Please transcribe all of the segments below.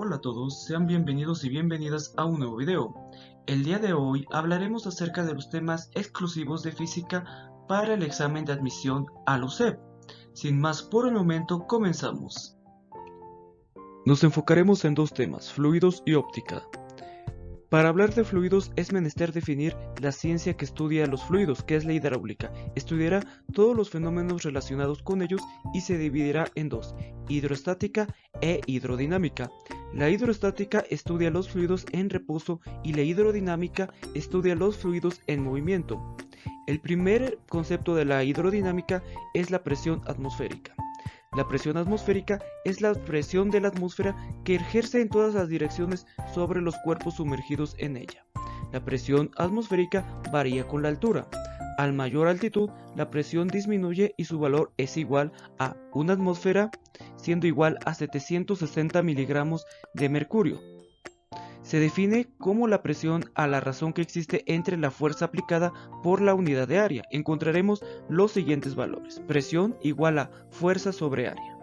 Hola a todos, sean bienvenidos y bienvenidas a un nuevo video. El día de hoy hablaremos acerca de los temas exclusivos de física para el examen de admisión al UCEP. Sin más por el momento, comenzamos. Nos enfocaremos en dos temas, fluidos y óptica. Para hablar de fluidos es menester definir la ciencia que estudia los fluidos, que es la hidráulica. Estudiará todos los fenómenos relacionados con ellos y se dividirá en dos, hidrostática e hidrodinámica. La hidrostática estudia los fluidos en reposo y la hidrodinámica estudia los fluidos en movimiento. El primer concepto de la hidrodinámica es la presión atmosférica. La presión atmosférica es la presión de la atmósfera que ejerce en todas las direcciones sobre los cuerpos sumergidos en ella. La presión atmosférica varía con la altura. A mayor altitud, la presión disminuye y su valor es igual a una atmósfera, siendo igual a 760 miligramos de mercurio. Se define como la presión a la razón que existe entre la fuerza aplicada por la unidad de área. Encontraremos los siguientes valores. Presión igual a fuerza sobre área.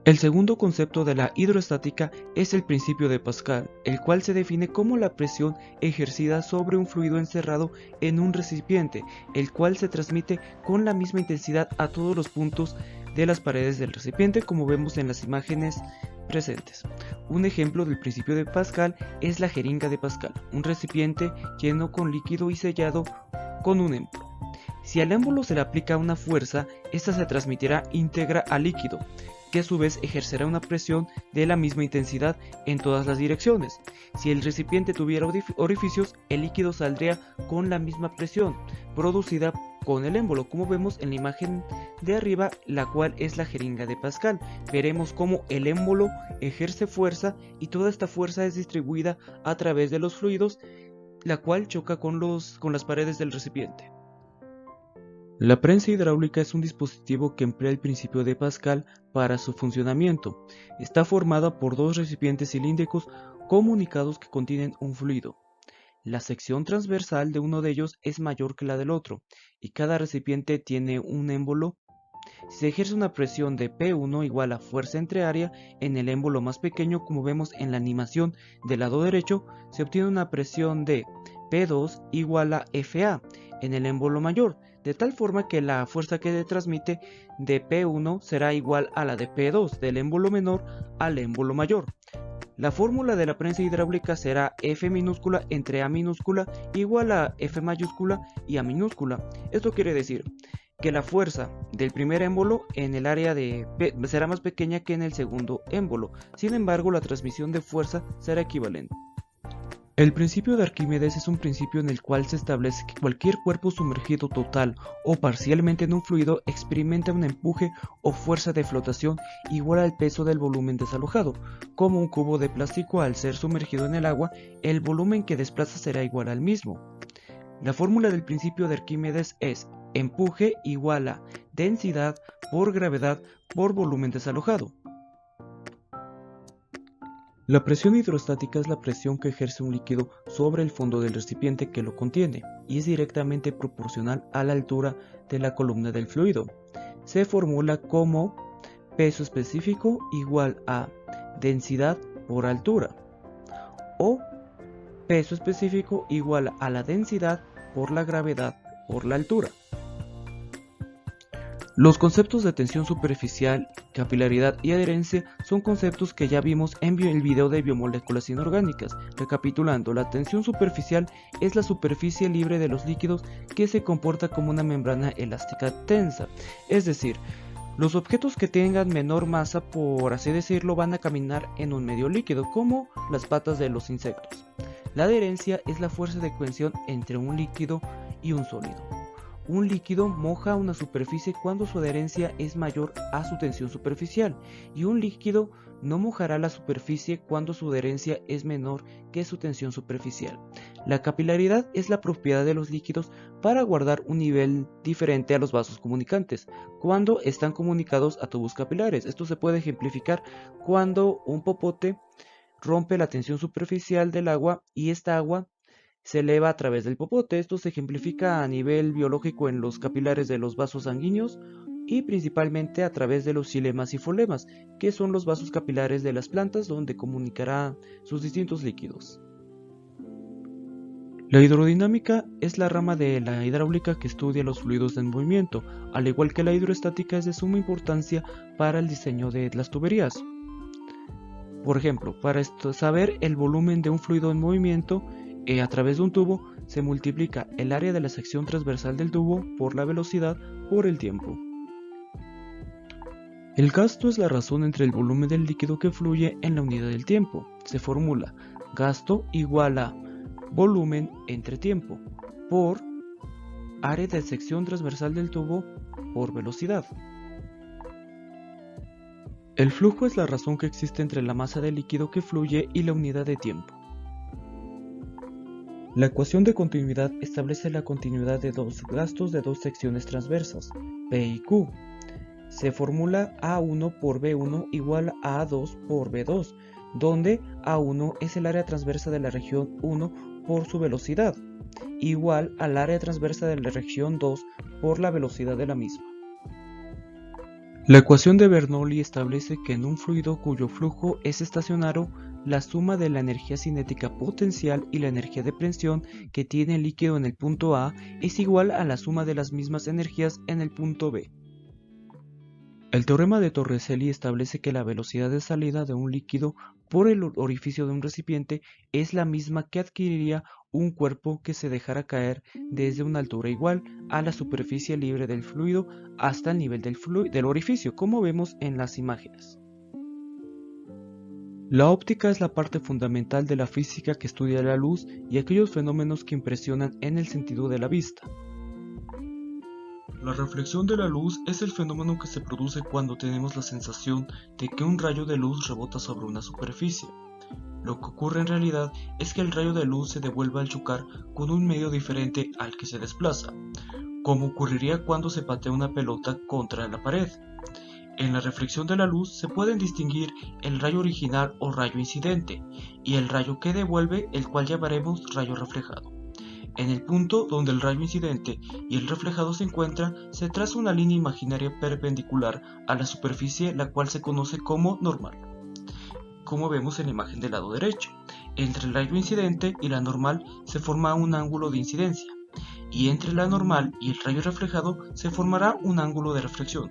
El segundo concepto de la hidrostática es el principio de Pascal, el cual se define como la presión ejercida sobre un fluido encerrado en un recipiente, el cual se transmite con la misma intensidad a todos los puntos de las paredes del recipiente, como vemos en las imágenes presentes. Un ejemplo del principio de Pascal es la jeringa de Pascal, un recipiente lleno con líquido y sellado con un émbolo. Si al émbolo se le aplica una fuerza, esta se transmitirá íntegra al líquido, que a su vez ejercerá una presión de la misma intensidad en todas las direcciones. Si el recipiente tuviera orificios, el líquido saldría con la misma presión producida con el émbolo, como vemos en la imagen de arriba, la cual es la jeringa de Pascal. Veremos cómo el émbolo ejerce fuerza y toda esta fuerza es distribuida a través de los fluidos, la cual choca con las paredes del recipiente. La prensa hidráulica es un dispositivo que emplea el principio de Pascal para su funcionamiento. Está formada por dos recipientes cilíndricos comunicados que contienen un fluido. La sección transversal de uno de ellos es mayor que la del otro, y cada recipiente tiene un émbolo. Si se ejerce una presión de P1 igual a fuerza entre área en el émbolo más pequeño, como vemos en la animación del lado derecho, se obtiene una presión de P2 igual a FA en el émbolo mayor, de tal forma que la fuerza que se transmite de P1 será igual a la de P2 del émbolo menor al émbolo mayor. La fórmula de la prensa hidráulica será F minúscula entre A minúscula igual a F mayúscula y A minúscula. Esto quiere decir que la fuerza del primer émbolo en el área de P será más pequeña que en el segundo émbolo. Sin embargo, la transmisión de fuerza será equivalente. El principio de Arquímedes es un principio en el cual se establece que cualquier cuerpo sumergido total o parcialmente en un fluido experimenta un empuje o fuerza de flotación igual al peso del volumen desalojado. Como un cubo de plástico, al ser sumergido en el agua, el volumen que desplaza será igual al mismo. La fórmula del principio de Arquímedes es empuje igual a densidad por gravedad por volumen desalojado. La presión hidrostática es la presión que ejerce un líquido sobre el fondo del recipiente que lo contiene y es directamente proporcional a la altura de la columna del fluido. Se formula como peso específico igual a densidad por altura o peso específico igual a la densidad por la gravedad por la altura. Los conceptos de tensión superficial, capilaridad y adherencia son conceptos que ya vimos en el video de biomoléculas inorgánicas. Recapitulando, la tensión superficial es la superficie libre de los líquidos que se comporta como una membrana elástica tensa. Es decir, los objetos que tengan menor masa, por así decirlo, van a caminar en un medio líquido, como las patas de los insectos. La adherencia es la fuerza de cohesión entre un líquido y un sólido. Un líquido moja una superficie cuando su adherencia es mayor a su tensión superficial, y un líquido no mojará la superficie cuando su adherencia es menor que su tensión superficial. La capilaridad es la propiedad de los líquidos para guardar un nivel diferente a los vasos comunicantes cuando están comunicados a tubos capilares. Esto se puede ejemplificar cuando un popote rompe la tensión superficial del agua y esta agua se eleva a través del popote. Esto se ejemplifica a nivel biológico en los capilares de los vasos sanguíneos y principalmente a través de los xilemas y folemas, que son los vasos capilares de las plantas donde comunicará sus distintos líquidos. La hidrodinámica es la rama de la hidráulica que estudia los fluidos en movimiento, al igual que la hidroestática es de suma importancia para el diseño de las tuberías. Por ejemplo, para saber el volumen de un fluido en movimiento a través de un tubo, se multiplica el área de la sección transversal del tubo por la velocidad por el tiempo. El gasto es la razón entre el volumen del líquido que fluye en la unidad del tiempo. Se formula gasto igual a volumen entre tiempo por área de sección transversal del tubo por velocidad. El flujo es la razón que existe entre la masa de líquido que fluye y la unidad de tiempo. La ecuación de continuidad establece la continuidad de dos gastos de dos secciones transversas, P y Q. Se formula A1 por B1 igual a A2 por B2, donde A1 es el área transversa de la región 1 por su velocidad, igual al área transversa de la región 2 por la velocidad de la misma. La ecuación de Bernoulli establece que en un fluido cuyo flujo es estacionario, la suma de la energía cinética potencial y la energía de presión que tiene el líquido en el punto A es igual a la suma de las mismas energías en el punto B. El teorema de Torricelli establece que la velocidad de salida de un líquido por el orificio de un recipiente es la misma que adquiriría un cuerpo que se dejara caer desde una altura igual a la superficie libre del fluido hasta el nivel del orificio, como vemos en las imágenes. La óptica es la parte fundamental de la física que estudia la luz y aquellos fenómenos que impresionan en el sentido de la vista. La reflexión de la luz es el fenómeno que se produce cuando tenemos la sensación de que un rayo de luz rebota sobre una superficie. Lo que ocurre en realidad es que el rayo de luz se devuelve al chocar con un medio diferente al que se desplaza, como ocurriría cuando se patea una pelota contra la pared. En la reflexión de la luz se pueden distinguir el rayo original o rayo incidente y el rayo que devuelve, el cual llamaremos rayo reflejado. En el punto donde el rayo incidente y el reflejado se encuentran, se traza una línea imaginaria perpendicular a la superficie, la cual se conoce como normal, como vemos en la imagen del lado derecho. Entre el rayo incidente y la normal se forma un ángulo de incidencia, y entre la normal y el rayo reflejado se formará un ángulo de reflexión.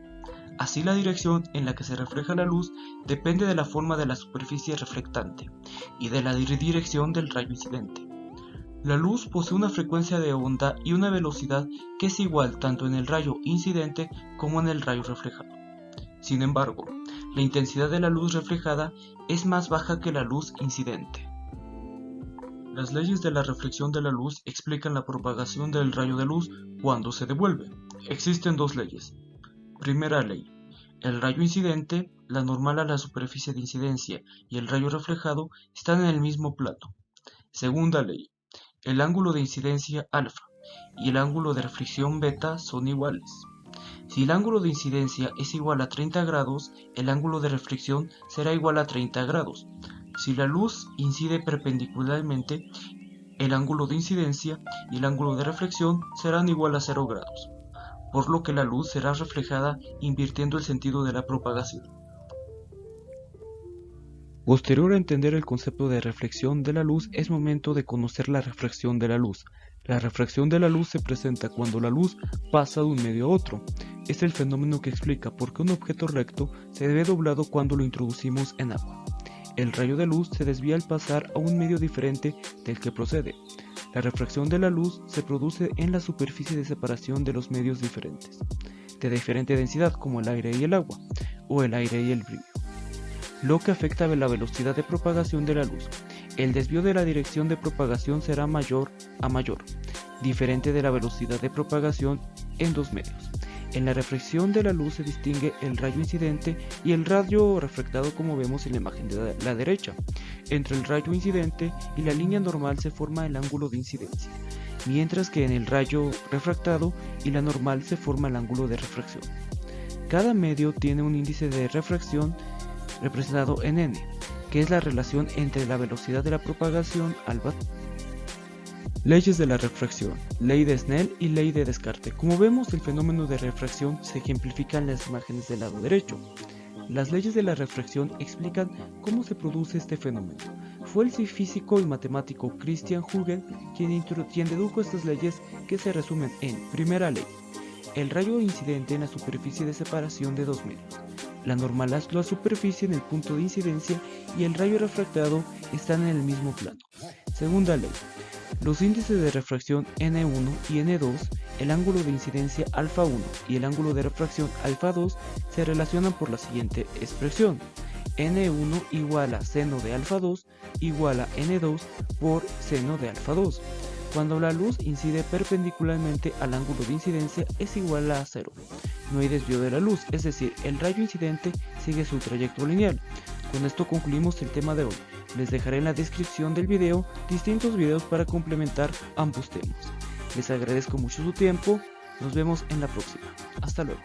Así, la dirección en la que se refleja la luz depende de la forma de la superficie reflectante y de la dirección del rayo incidente. La luz posee una frecuencia de onda y una velocidad que es igual tanto en el rayo incidente como en el rayo reflejado. Sin embargo, la intensidad de la luz reflejada es más baja que la luz incidente. Las leyes de la reflexión de la luz explican la propagación del rayo de luz cuando se devuelve. Existen dos leyes. Primera ley. El rayo incidente, la normal a la superficie de incidencia y el rayo reflejado están en el mismo plano. Segunda ley. El ángulo de incidencia alfa y el ángulo de reflexión beta son iguales. Si el ángulo de incidencia es igual a 30 grados, el ángulo de reflexión será igual a 30 grados. Si la luz incide perpendicularmente, el ángulo de incidencia y el ángulo de reflexión serán igual a 0 grados, por lo que la luz será reflejada invirtiendo el sentido de la propagación. Posterior a entender el concepto de reflexión de la luz, es momento de conocer la refracción de la luz. La refracción de la luz se presenta cuando la luz pasa de un medio a otro. Es el fenómeno que explica por qué un objeto recto se ve doblado cuando lo introducimos en agua. El rayo de luz se desvía al pasar a un medio diferente del que procede. La refracción de la luz se produce en la superficie de separación de los medios diferentes, de diferente densidad como el aire y el agua, o el aire y el brillo, lo que afecta a la velocidad de propagación de la luz. El desvío de la dirección de propagación será mayor a mayor, diferente de la velocidad de propagación en dos medios. En la reflexión de la luz se distingue el rayo incidente y el rayo refractado, como vemos en la imagen de la derecha. Entre el rayo incidente y la línea normal se forma el ángulo de incidencia, mientras que en el rayo refractado y la normal se forma el ángulo de refracción. Cada medio tiene un índice de refracción representado en n, que es la relación entre la velocidad de la propagación al vacío. Leyes de la refracción, ley de Snell y ley de Descartes. Como vemos, el fenómeno de refracción se ejemplifica en las imágenes del lado derecho. Las leyes de la refracción explican cómo se produce este fenómeno. Fue el físico y matemático Christian Huygens quien dedujo estas leyes, que se resumen en: primera ley, el rayo incidente en la superficie de separación de dos medios. La normal es la superficie en el punto de incidencia y el rayo refractado están en el mismo plano. Segunda ley, los índices de refracción n1 y n2, el ángulo de incidencia alfa 1 y el ángulo de refracción alfa 2 se relacionan por la siguiente expresión: n1 igual a seno de alfa 2 igual a n2 por seno de alfa 2. Cuando la luz incide perpendicularmente al ángulo de incidencia es igual a 0. No hay desvío de la luz, es decir, el rayo incidente sigue su trayecto lineal. Con esto concluimos el tema de hoy. Les dejaré en la descripción del video distintos videos para complementar ambos temas. Les agradezco mucho su tiempo, nos vemos en la próxima. Hasta luego.